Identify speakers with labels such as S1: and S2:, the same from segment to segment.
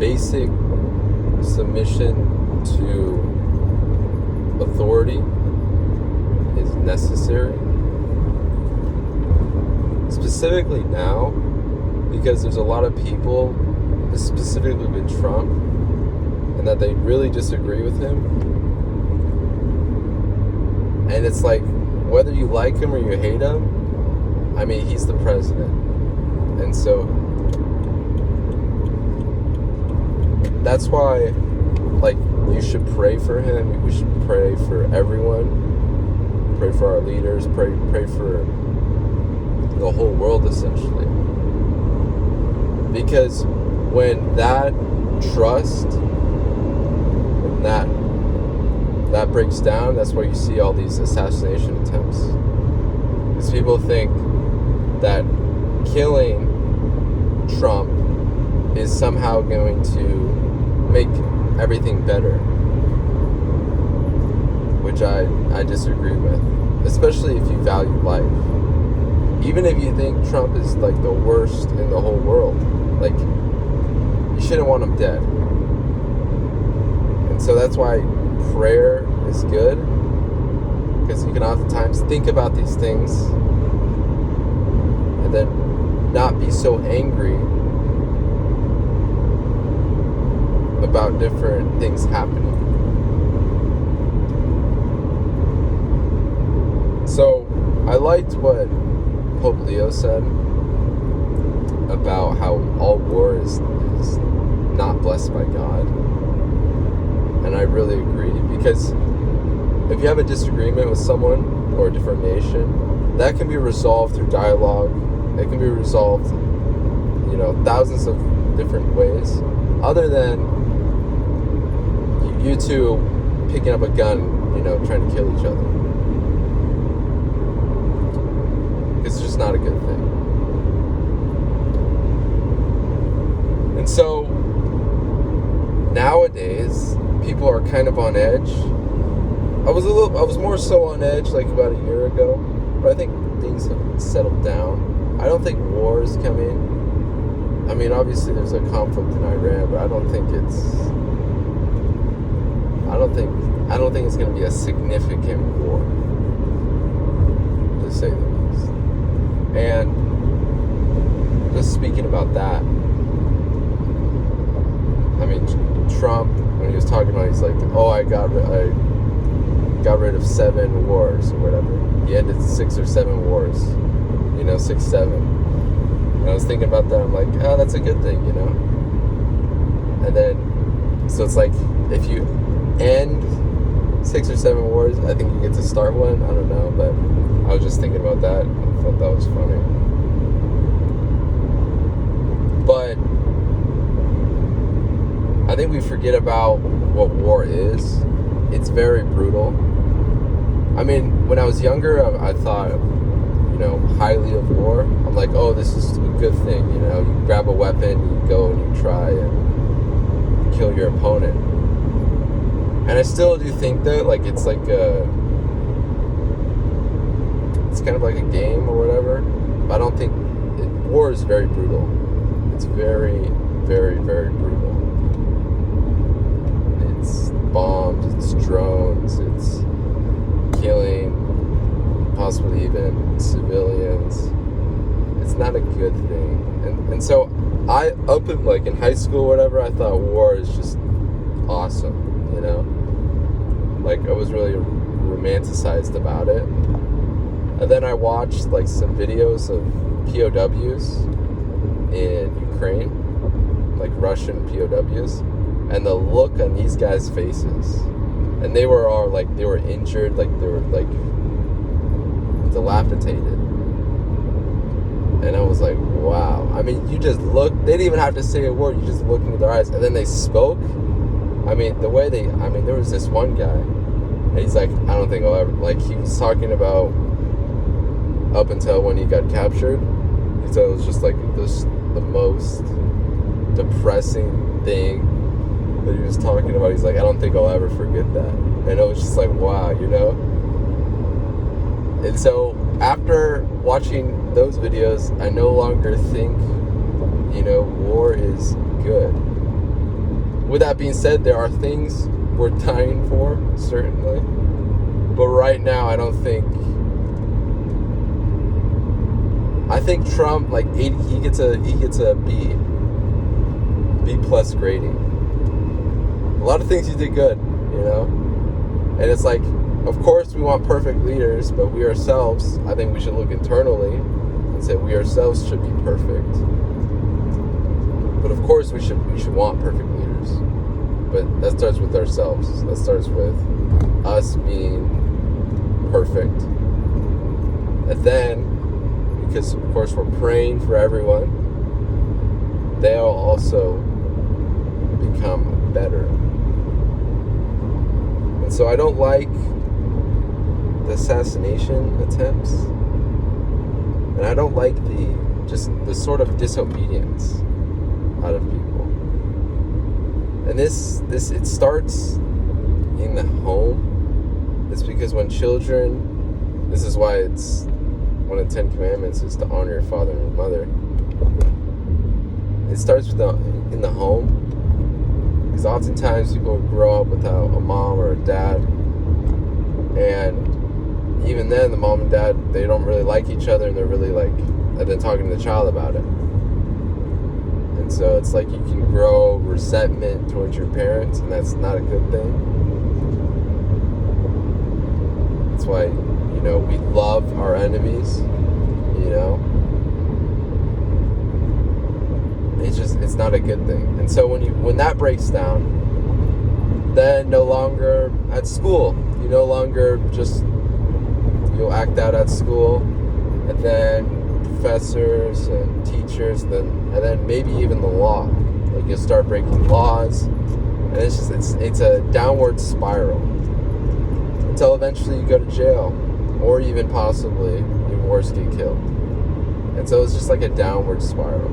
S1: basic submission to authority is necessary. Specifically now, because there's a lot of people, specifically with Trump, and that they really disagree with him. And it's like, whether you like him or you hate him, I mean, he's the president. And so that's why, like, you should pray for him. We should pray for everyone. Pray for our leaders. Pray for the whole world, essentially. Because when that trust, when that breaks down, that's why you see all these assassination attempts. Because people think that killing Trump is somehow going to make everything better, which I disagree with, especially if you value life. Even if you think Trump is like the worst in the whole world, like, you shouldn't want him dead. And so that's why prayer is good, because you can oftentimes think about these things and then not be so angry about different things happening. So I liked what Pope Leo said about how all war is not blessed by God. And I really agree, because if you have a disagreement with someone or a different nation, that can be resolved through dialogue. It can be resolved, thousands of different ways, other than you two picking up a gun, trying to kill each other. It's just not a good thing. And so nowadays, people are kind of on edge. I was more so on edge like about a year ago, but I think things have settled down. I don't think war is coming. I mean, obviously there's a conflict in Iran, but I don't think it's going to be a significant war, to say the least. And just speaking about that, I mean, Trump, when he was talking about, he's like, oh, I got rid of 7 wars or whatever. He ended 6 or 7 wars, 6, 7. And I was thinking about that. I'm like, oh, that's a good thing, And then, so it's like, if you end 6 or 7 wars, I think you get to start one. I don't know, but I was just thinking about that. I thought that was funny. But I think we forget about what war is. It's very brutal. I mean, when I was younger, I thought, highly of war. I'm like, oh, this is a good thing. You grab a weapon, you go and you try and kill your opponent. And I still do think that, like, it's kind of like a game or whatever. But I don't think war is very brutal. It's very, very, very brutal. It's bombs, it's drones, it's killing, possibly even civilians. It's not a good thing. And so in high school or whatever, I thought war is just awesome, Like, I was really romanticized about it. And then I watched, like, some videos of POWs in Ukraine, like Russian POWs, and the look on these guys' faces. And they were all, like, they were injured, like, they were, like, dilapidated. And I was like, wow. I mean, you just look, they didn't even have to say a word, you just looked into their eyes, and then they spoke. I mean, there was this one guy, and he's like, I don't think I'll ever, like, he was talking about up until when he got captured. He said it was just, like, the most depressing thing that he was talking about. He's like, I don't think I'll ever forget that. And it was just like, wow, And so after watching those videos, I no longer think, war is good. With that being said, there are things we're dying for, certainly. But right now, I think Trump, he gets a B plus grading. A lot of things he did good, And it's like, of course we want perfect leaders, but we ourselves, I think we should look internally and say we ourselves should be perfect. But of course we should want perfect leaders. But that starts with ourselves. That starts with us being perfect. And then, because of course we're praying for everyone, they'll also become better. And so I don't like the assassination attempts, and I don't like the sort of disobedience out of people. And this it starts in the home. It's because when children, this is why it's one of the 10 Commandments is to honor your father and your mother. It starts in the home, because oftentimes people grow up without a mom or a dad, and even then the mom and dad, they don't really like each other, and they're really and then talking to the child about it. And so it's like you can grow resentment towards your parents, and that's not a good thing. That's why, we love our enemies, It's not a good thing. And so when that breaks down, then no longer at school, you no longer just, you'll act out at school, and then professors and teachers, and then maybe even the law. You'll start breaking laws, and it's a downward spiral until eventually you go to jail, or even possibly, even worse, get killed. And so it's just like a downward spiral.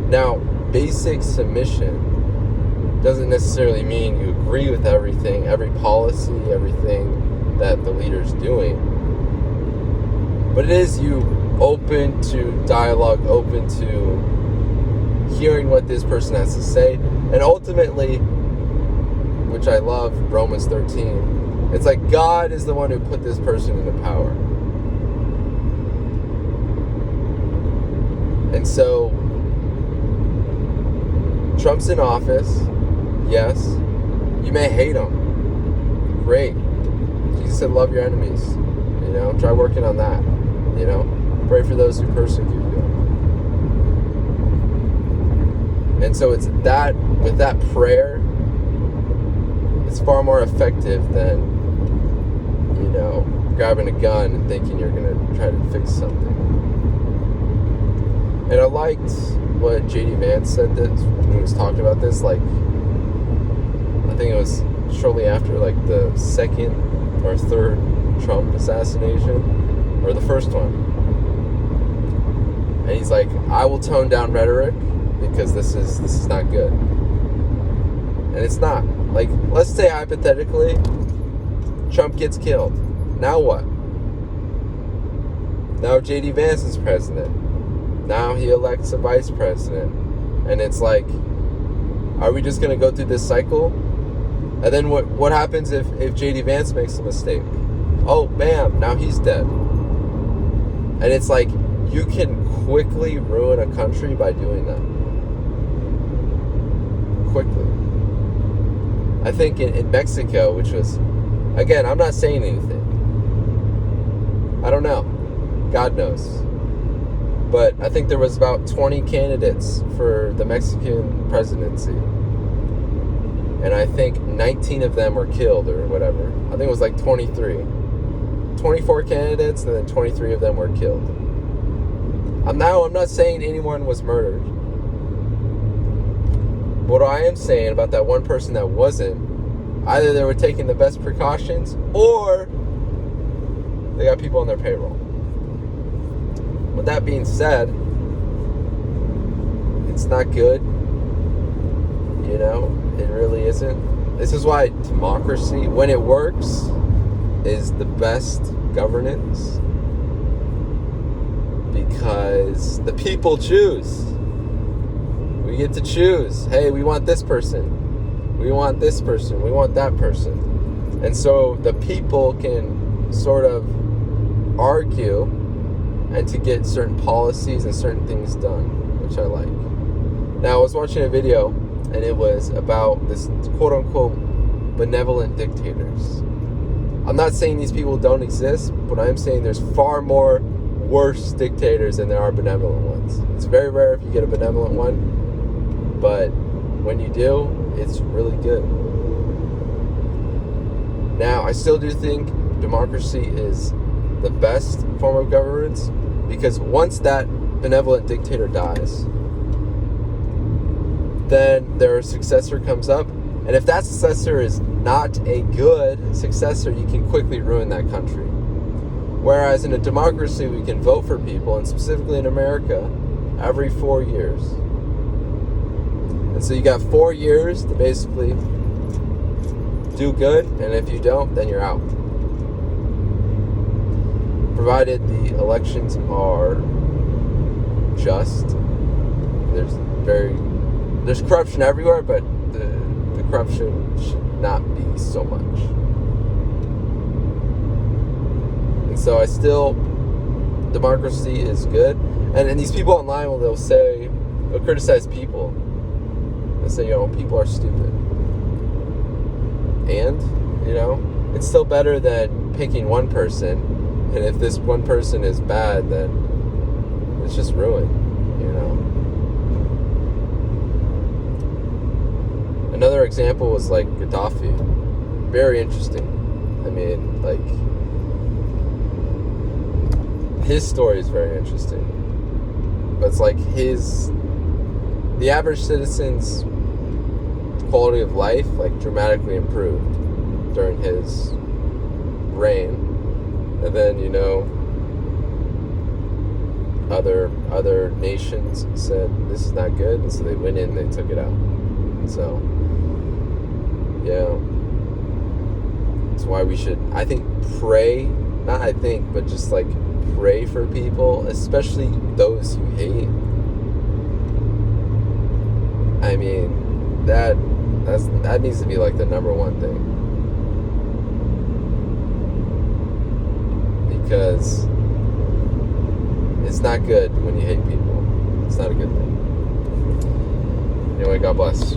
S1: Now, basic submission doesn't necessarily mean you agree with everything, every policy, everything that the leader's doing. But it is you open to dialogue, open to hearing what this person has to say. And ultimately, which I love, Romans 13, it's like God is the one who put this person into power. And so, Trump's in office, yes. You may hate him. Great. Jesus said, love your enemies. Try working on that. Pray for those who persecute you. And so it's that, with that prayer, it's far more effective than, grabbing a gun and thinking you're going to try to fix something. And I liked what J.D. Vance said when he was talking about this. I think it was shortly after the second or third Trump assassination, or the first one. And he's like, I will tone down rhetoric because this is not good. And it's not. Let's say hypothetically, Trump gets killed. Now what? Now J.D. Vance is president. Now he elects a vice president. And it's like, are we just going to go through this cycle? And then what happens if J.D. Vance makes a mistake? Oh, bam, now he's dead. And it's like, you can quickly ruin a country by doing that. Quickly. I think in Mexico, which was, again, I'm not saying anything. I don't know. God knows. But I think there was about 20 candidates for the Mexican presidency. And I think 19 of them were killed or whatever. I think it was 23. 24 candidates, and then 23 of them were killed. I'm not saying anyone was murdered. What I am saying about that one person that wasn't, either they were taking the best precautions, or they got people on their payroll. With that being said, it's not good. It really isn't. This is why democracy, when it works, is the best governance. because the people choose. We get to choose. Hey, we want this person. We want this person. We want that person. And so the people can sort of argue and to get certain policies and certain things done, which I like. Now, I was watching a video, and it was about this quote-unquote benevolent dictators. I'm not saying these people don't exist, but I'm saying there's far more worse dictators than there are benevolent ones. It's very rare if you get a benevolent one, but when you do, it's really good. Now, I still do think democracy is the best form of governance, because once that benevolent dictator dies, then their successor comes up, and if that successor is not a good successor, you can quickly ruin that country. Whereas in a democracy, we can vote for people, and specifically in America, every 4 years. And so you got 4 years to basically do good, and if you don't, then you're out. Provided the elections are just. There's corruption everywhere, but the corruption should not be so much. And so democracy is good. And these people online, they'll criticize people. They'll say, people are stupid. And, it's still better than picking one person. And if this one person is bad, then it's just ruined, Another example was like Gaddafi. Very interesting. I mean, his story is very interesting. But it's like the average citizen's quality of life dramatically improved during his reign. And then, other nations said this is not good, and so they went in and they took it out. So, yeah. That's why we should, but just pray for people, especially those you hate. I mean, that needs to be the number one thing. Because it's not good when you hate people. It's not a good thing. Anyway, God bless.